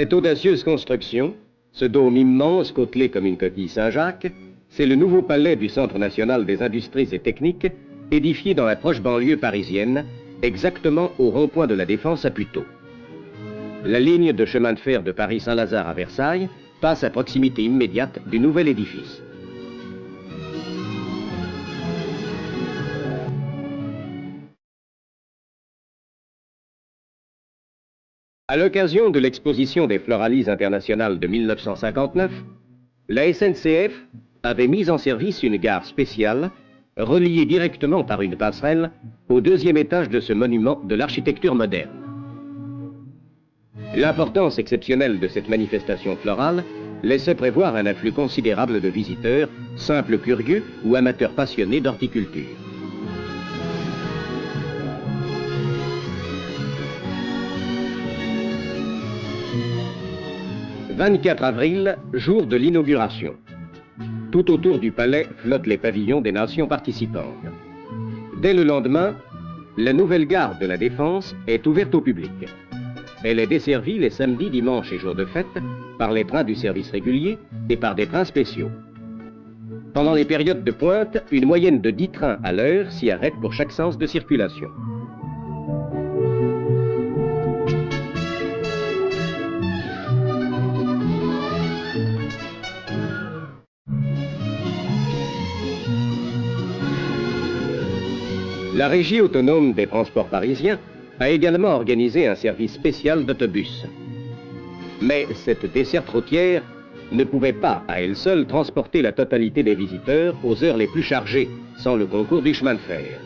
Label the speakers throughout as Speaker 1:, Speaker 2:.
Speaker 1: Cette audacieuse construction, ce dôme immense côtelé comme une coquille Saint-Jacques, c'est le nouveau palais du Centre national des industries et techniques, édifié dans la proche banlieue parisienne, exactement au rond-point de la Défense à Puteaux. La ligne de chemin de fer de Paris-Saint-Lazare à Versailles passe à proximité immédiate du nouvel édifice. À l'occasion de l'exposition des Floralies internationales de 1959, la SNCF avait mis en service une gare spéciale reliée directement par une passerelle au deuxième étage de ce monument de l'architecture moderne. L'importance exceptionnelle de cette manifestation florale laissait prévoir un afflux considérable de visiteurs, simples curieux ou amateurs passionnés d'horticulture. 24 avril, jour de l'inauguration. Tout autour du palais flottent les pavillons des nations participantes. Dès le lendemain, la nouvelle gare de la Défense est ouverte au public. Elle est desservie les samedis, dimanches et jours de fête par les trains du service régulier et par des trains spéciaux. Pendant les périodes de pointe, une moyenne de 10 trains à l'heure s'y arrête pour chaque sens de circulation. La Régie autonome des transports parisiens a également organisé un service spécial d'autobus. Mais cette desserte routière ne pouvait pas, à elle seule, transporter la totalité des visiteurs aux heures les plus chargées, sans le concours du chemin de fer.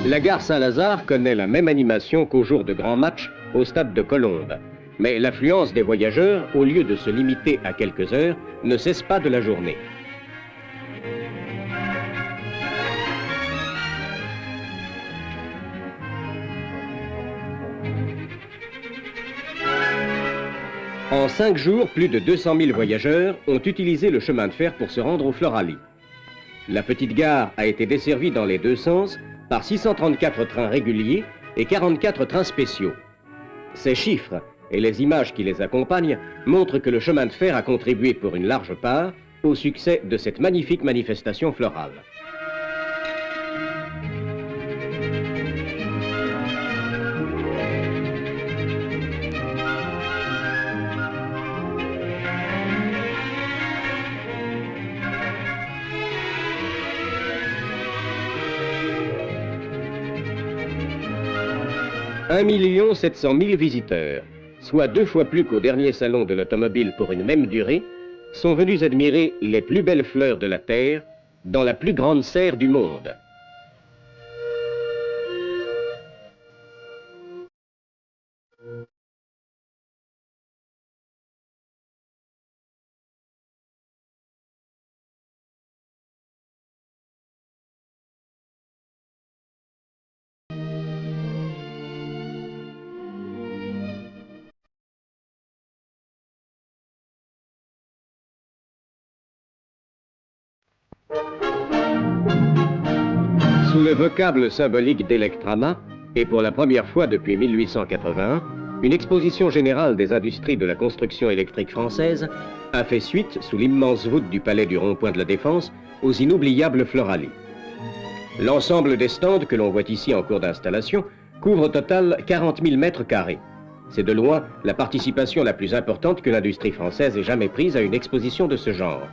Speaker 1: La gare Saint-Lazare connaît la même animation qu'au jour de grands matchs au stade de Colombes. Mais l'affluence des voyageurs, au lieu de se limiter à quelques heures, ne cesse pas de la journée. En 5 jours, plus de 200 000 voyageurs ont utilisé le chemin de fer pour se rendre aux Floralies. La petite gare a été desservie dans les deux sens par 634 trains réguliers et 44 trains spéciaux. Ces chiffres et les images qui les accompagnent montrent que le chemin de fer a contribué pour une large part au succès de cette magnifique manifestation florale. « 1 700 000 visiteurs, soit 2 fois plus qu'au dernier salon de l'automobile pour une même durée, sont venus admirer les plus belles fleurs de la Terre dans la plus grande serre du monde. » Sous le vocable symbolique d'Electrama, et pour la première fois depuis 1881, une exposition générale des industries de la construction électrique française a fait suite, sous l'immense voûte du palais du rond-point de la Défense, aux inoubliables Floralies. L'ensemble des stands que l'on voit ici en cours d'installation couvre au total 40 000 mètres carrés. C'est de loin la participation la plus importante que l'industrie française ait jamais prise à une exposition de ce genre.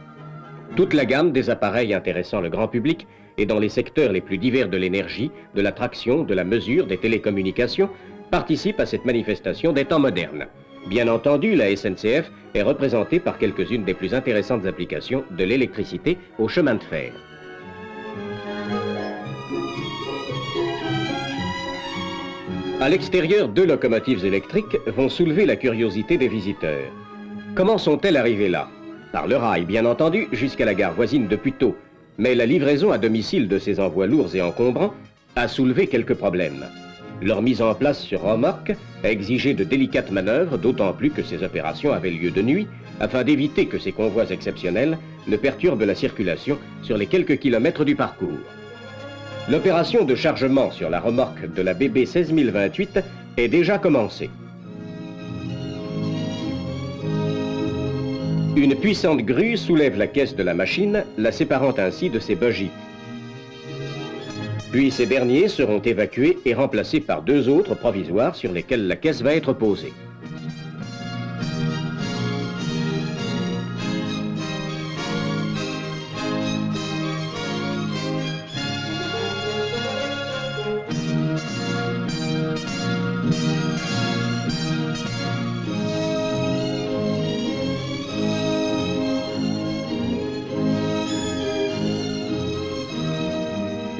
Speaker 1: Toute la gamme des appareils intéressant le grand public et dans les secteurs les plus divers de l'énergie, de la traction, de la mesure, des télécommunications, participe à cette manifestation des temps modernes. Bien entendu, la SNCF est représentée par quelques-unes des plus intéressantes applications de l'électricité au chemin de fer. À l'extérieur, 2 locomotives électriques vont soulever la curiosité des visiteurs. Comment sont-elles arrivées là? Par le rail, bien entendu, jusqu'à la gare voisine de Puteaux. Mais la livraison à domicile de ces envois lourds et encombrants a soulevé quelques problèmes. Leur mise en place sur remorque a exigé de délicates manœuvres, d'autant plus que ces opérations avaient lieu de nuit, afin d'éviter que ces convois exceptionnels ne perturbent la circulation sur les quelques kilomètres du parcours. L'opération de chargement sur la remorque de la BB 16028 est déjà commencée. Une puissante grue soulève la caisse de la machine, la séparant ainsi de ses bogies. Puis ces derniers seront évacués et remplacés par 2 autres provisoires sur lesquels la caisse va être posée.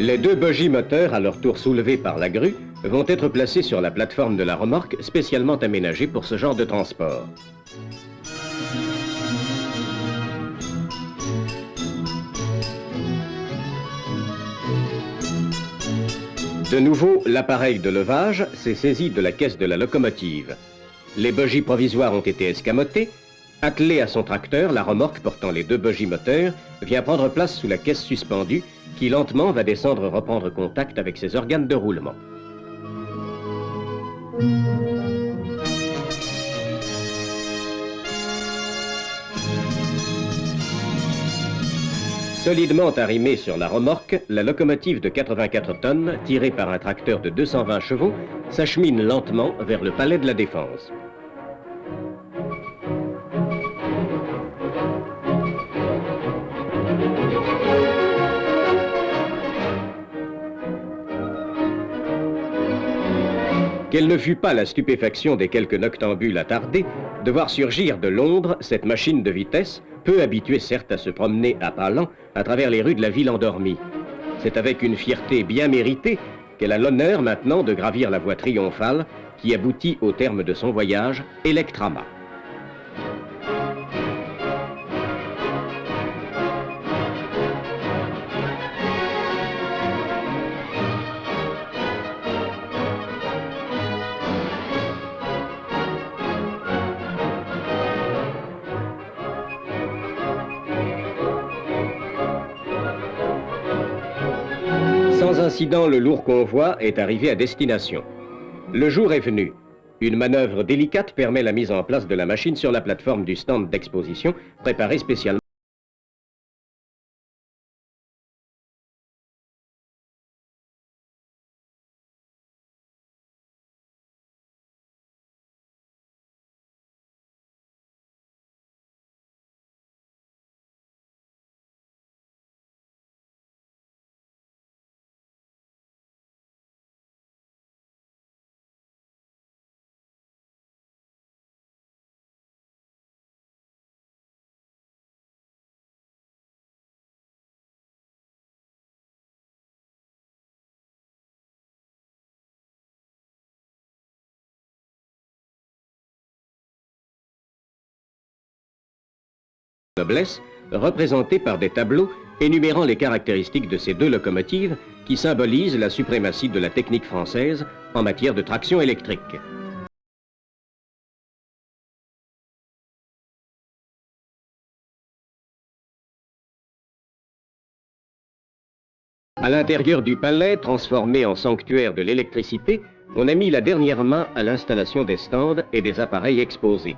Speaker 1: Les 2 bogies moteurs, à leur tour soulevées par la grue, vont être placés sur la plateforme de la remorque spécialement aménagée pour ce genre de transport. De nouveau, l'appareil de levage s'est saisi de la caisse de la locomotive. Les bogies provisoires ont été escamotées. Attelée à son tracteur, la remorque portant les 2 bogies moteurs vient prendre place sous la caisse suspendue qui lentement va descendre reprendre contact avec ses organes de roulement. Solidement arrimée sur la remorque, la locomotive de 84 tonnes, tirée par un tracteur de 220 chevaux, s'achemine lentement vers le palais de la Défense. Quelle ne fut pas la stupéfaction des quelques noctambules attardés de voir surgir de l'ombre cette machine de vitesse, peu habituée certes à se promener à pas lents à travers les rues de la ville endormie. C'est avec une fierté bien méritée qu'elle a l'honneur maintenant de gravir la voie triomphale qui aboutit au terme de son voyage, Electrama. Sans incident, le lourd convoi est arrivé à destination. Le jour est venu. Une manœuvre délicate permet la mise en place de la machine sur la plateforme du stand d'exposition, préparé spécialement. Noblesse, représentés par des tableaux énumérant les caractéristiques de ces 2 locomotives qui symbolisent la suprématie de la technique française en matière de traction électrique. À l'intérieur du palais, transformé en sanctuaire de l'électricité, on a mis la dernière main à l'installation des stands et des appareils exposés.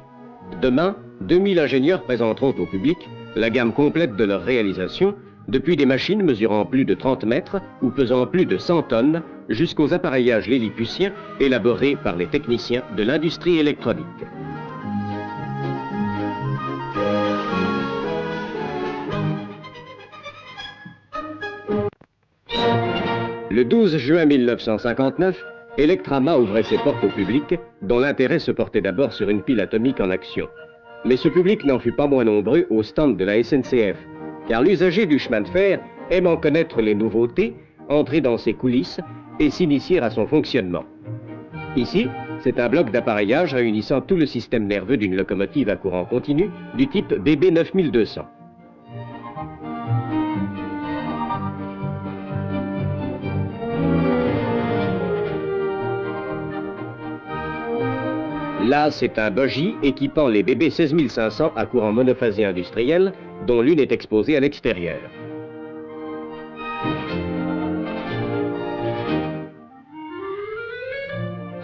Speaker 1: Demain, 2000 ingénieurs présenteront au public la gamme complète de leur réalisation, depuis des machines mesurant plus de 30 mètres ou pesant plus de 100 tonnes, jusqu'aux appareillages lilliputiens élaborés par les techniciens de l'industrie électronique. Le 12 juin 1959, Electrama ouvrait ses portes au public, dont l'intérêt se portait d'abord sur une pile atomique en action. Mais ce public n'en fut pas moins nombreux au stand de la SNCF, car l'usager du chemin de fer aime en connaître les nouveautés, entrer dans ses coulisses et s'initier à son fonctionnement. Ici, c'est un bloc d'appareillage réunissant tout le système nerveux d'une locomotive à courant continu du type BB 9200. Là, c'est un bogie équipant les BB 16500 à courant monophasé industriel, dont l'une est exposée à l'extérieur.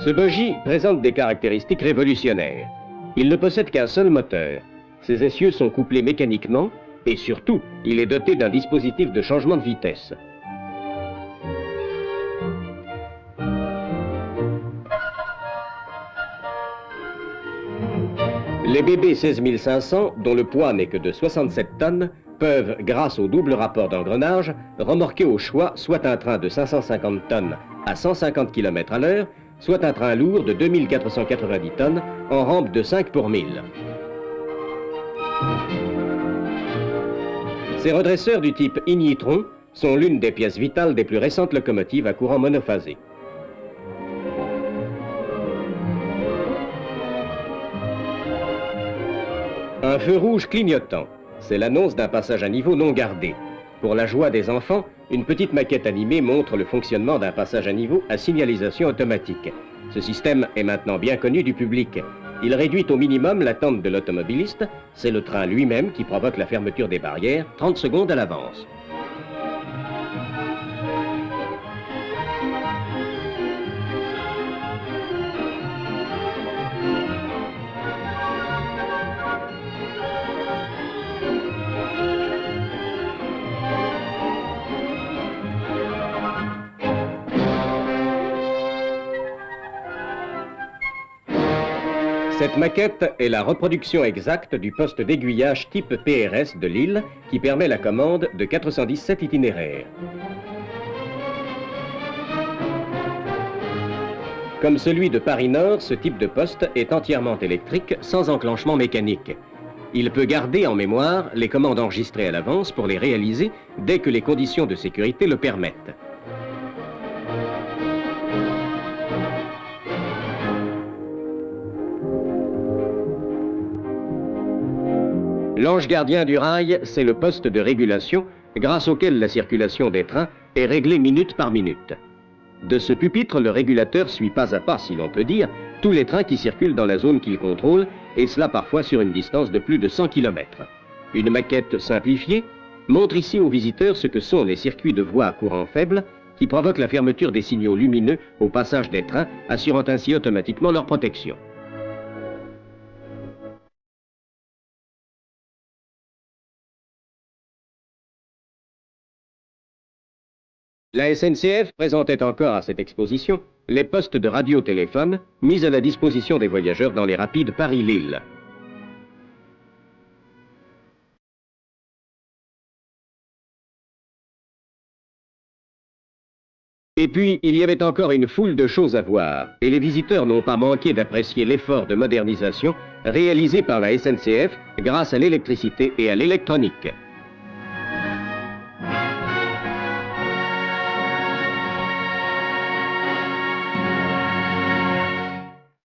Speaker 1: Ce bogie présente des caractéristiques révolutionnaires. Il ne possède qu'un seul moteur. Ses essieux sont couplés mécaniquement et surtout, il est doté d'un dispositif de changement de vitesse. Les BB 16500, dont le poids n'est que de 67 tonnes, peuvent, grâce au double rapport d'engrenage, remorquer au choix soit un train de 550 tonnes à 150 km à l'heure, soit un train lourd de 2490 tonnes en rampe de 5 pour 1000. Ces redresseurs du type ignitron sont l'une des pièces vitales des plus récentes locomotives à courant monophasé. Un feu rouge clignotant, c'est l'annonce d'un passage à niveau non gardé. Pour la joie des enfants, une petite maquette animée montre le fonctionnement d'un passage à niveau à signalisation automatique. Ce système est maintenant bien connu du public. Il réduit au minimum l'attente de l'automobiliste. C'est le train lui-même qui provoque la fermeture des barrières 30 secondes à l'avance. Cette maquette est la reproduction exacte du poste d'aiguillage type PRS de Lille qui permet la commande de 417 itinéraires. Comme celui de Paris-Nord, ce type de poste est entièrement électrique, sans enclenchement mécanique. Il peut garder en mémoire les commandes enregistrées à l'avance pour les réaliser dès que les conditions de sécurité le permettent. L'ange gardien du rail, c'est le poste de régulation grâce auquel la circulation des trains est réglée minute par minute. De ce pupitre, le régulateur suit pas à pas, si l'on peut dire, tous les trains qui circulent dans la zone qu'il contrôle, et cela parfois sur une distance de plus de 100 km. Une maquette simplifiée montre ici aux visiteurs ce que sont les circuits de voie à courant faible qui provoquent la fermeture des signaux lumineux au passage des trains, assurant ainsi automatiquement leur protection. La SNCF présentait encore à cette exposition les postes de radiotéléphone mis à la disposition des voyageurs dans les rapides Paris-Lille. Et puis, il y avait encore une foule de choses à voir, et les visiteurs n'ont pas manqué d'apprécier l'effort de modernisation réalisé par la SNCF grâce à l'électricité et à l'électronique.